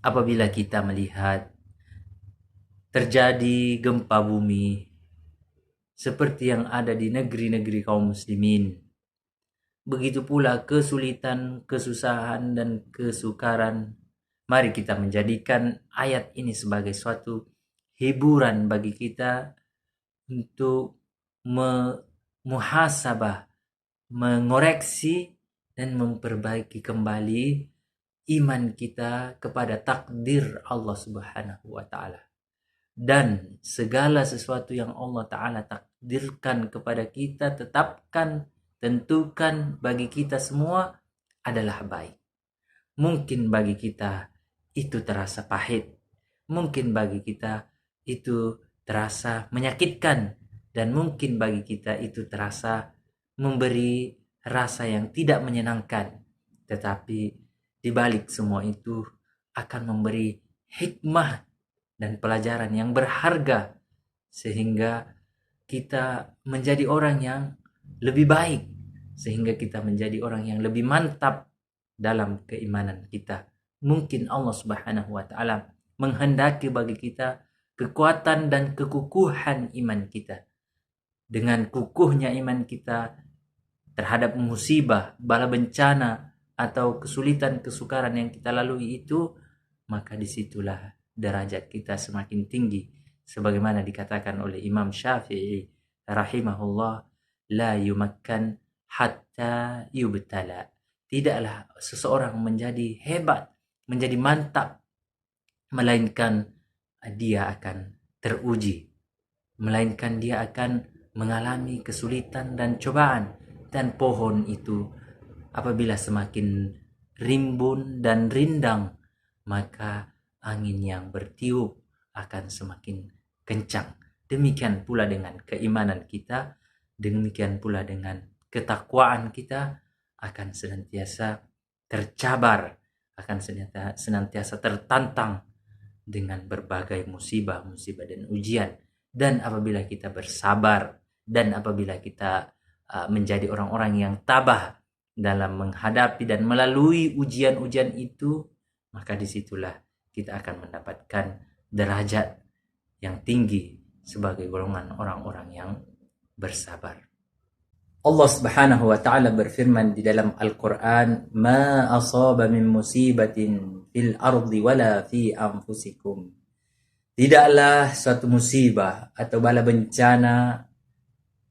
apabila kita melihat terjadi gempa bumi seperti yang ada di negeri-negeri kaum muslimin. Begitu pula kesulitan, kesusahan, dan kesukaran. Mari kita menjadikan ayat ini sebagai suatu hiburan bagi kita untuk muhasabah, mengoreksi, dan memperbaiki kembali iman kita kepada takdir Allah Subhanahu wa Ta'ala. Dan segala sesuatu yang Allah Ta'ala takdirkan kepada kita, tetapkan, tentukan bagi kita semua adalah baik. Mungkin bagi kita itu terasa pahit, mungkin bagi kita itu terasa menyakitkan, dan mungkin bagi kita itu terasa memberi rasa yang tidak menyenangkan. Tetapi di balik semua itu akan memberi hikmah dan pelajaran yang berharga, sehingga kita menjadi orang yang lebih baik, sehingga kita menjadi orang yang lebih mantap dalam keimanan kita. Mungkin Allah Subhanahu wa Ta'ala menghendaki bagi kita kekuatan dan kekukuhan iman kita. Dengan kukuhnya iman kita terhadap musibah, bala bencana, atau kesulitan, kesukaran yang kita lalui itu, maka disitulah derajat kita semakin tinggi. Sebagaimana dikatakan oleh Imam Syafi'i rahimahullah, la yumakkan hatta yubtala. Tidaklah seseorang menjadi hebat, menjadi mantap, melainkan dia akan teruji, melainkan dia akan mengalami kesulitan dan cobaan. Dan pohon itu apabila semakin rimbun dan rindang, maka angin yang bertiup akan semakin kencang. Demikian pula dengan keimanan kita, demikian pula dengan ketakwaan kita akan senantiasa tercabar, akan senantiasa tertantang dengan berbagai musibah-musibah dan ujian. Dan apabila kita bersabar, dan apabila kita menjadi orang-orang yang tabah dalam menghadapi dan melalui ujian-ujian itu, maka disitulah kita akan mendapatkan derajat yang tinggi sebagai golongan orang-orang yang bersabar. Allah Subhanahu wa Ta'ala berfirman di dalam Al-Quran, "Ma asaba min musibatin fil ardi wala fi anfusikum." Tidaklah suatu musibah atau bala bencana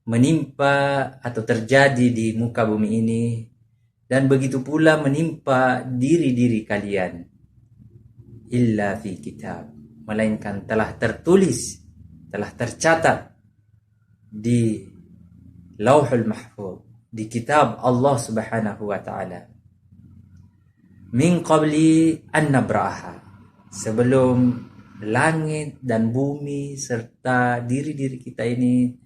menimpa atau terjadi di muka bumi ini, dan begitu pula menimpa diri-diri kalian, illa fi kitab, melainkan telah tertulis, telah tercatat di Lauhul Mahfuz, di kitab Allah Subhanahu wa Ta'ala, min qabli an nabraha, sebelum langit dan bumi serta diri-diri kita ini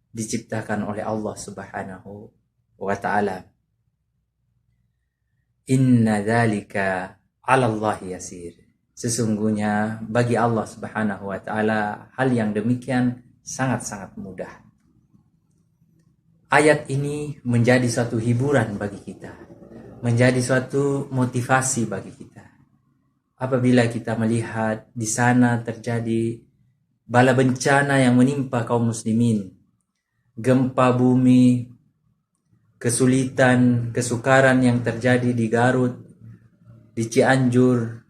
diciptakan oleh Allah Subhanahu wa Ta'ala. Inna dzalika 'ala Allah yasir. Sesungguhnya bagi Allah Subhanahu wa Ta'ala hal yang demikian sangat-sangat mudah. Ayat ini menjadi suatu hiburan bagi kita, menjadi suatu motivasi bagi kita. Apabila kita melihat di sana terjadi bala bencana yang menimpa kaum muslimin, gempa bumi, kesulitan, kesukaran yang terjadi di Garut, di Cianjur,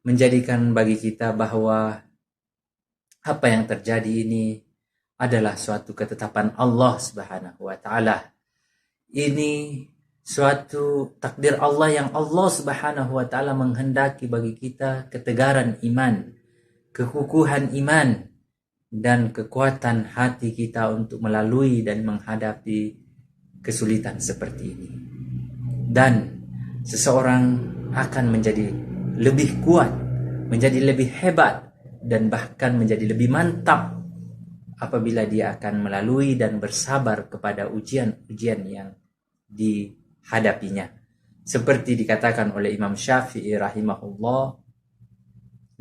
menjadikan bagi kita bahwa apa yang terjadi ini adalah suatu ketetapan Allah Subhanahu wa Ta'ala. Ini suatu takdir Allah yang Allah Subhanahu wa Ta'ala menghendaki bagi kita ketegaran iman, kekukuhan iman, dan kekuatan hati kita untuk melalui dan menghadapi kesulitan seperti ini. Dan seseorang akan menjadi lebih kuat, menjadi lebih hebat, dan bahkan menjadi lebih mantap apabila dia akan melalui dan bersabar kepada ujian-ujian yang dihadapinya. Seperti dikatakan oleh Imam Syafi'i rahimahullah,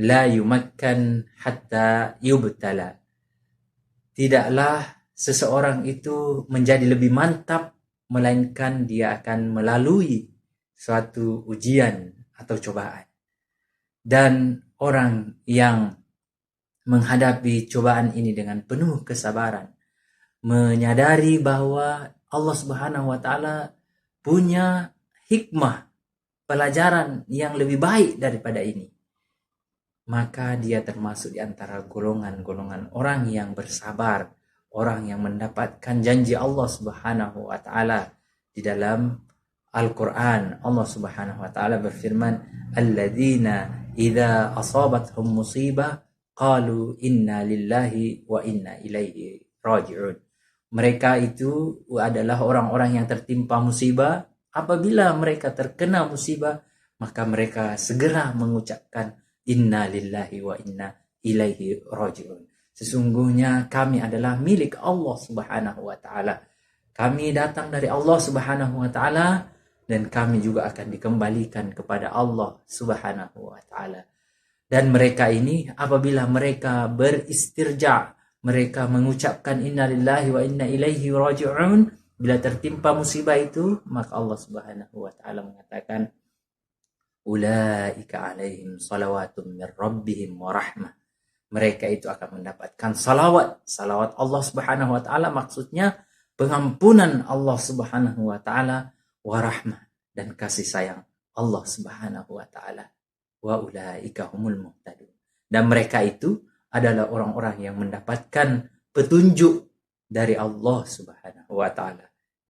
la yumakkan hatta yubtala. Tidaklah seseorang itu menjadi lebih mantap, melainkan dia akan melalui suatu ujian atau cobaan. Dan orang yang menghadapi cobaan ini dengan penuh kesabaran, menyadari bahwa Allah Subhanahu wa taala punya hikmah, pelajaran yang lebih baik daripada ini, maka dia termasuk di antara golongan-golongan orang yang bersabar, orang yang mendapatkan janji Allah Subhanahu wa taala. Di dalam Al-Qur'an Allah Subhanahu wa taala berfirman, alladzina idza asabathum musibah qalu inna lillahi wa inna ilaihi raji'un. Mereka itu adalah orang-orang yang tertimpa musibah. Apabila mereka terkena musibah, maka mereka segera mengucapkan inna lillahi wa inna ilaihi raji'un. Sesungguhnya kami adalah milik Allah Subhanahu wa taala. Kami datang dari Allah Subhanahu wa taala dan kami juga akan dikembalikan kepada Allah Subhanahu wa taala. Dan mereka ini apabila mereka beristirja, mereka mengucapkan inna lillahi wa inna ilaihi raji'un, bila tertimpa musibah itu, maka Allah Subhanahu wa taala mengatakan ulaika alaihim salawatun min rabbihim wa rahmah. Mereka itu akan mendapatkan salawat Allah Subhanahu wa taala, maksudnya pengampunan Allah Subhanahu wa taala, wa rahmah, dan kasih sayang Allah Subhanahu wa taala. Wa ulaika humul muhtadun. Dan mereka itu adalah orang-orang yang mendapatkan petunjuk dari Allah Subhanahu wa taala.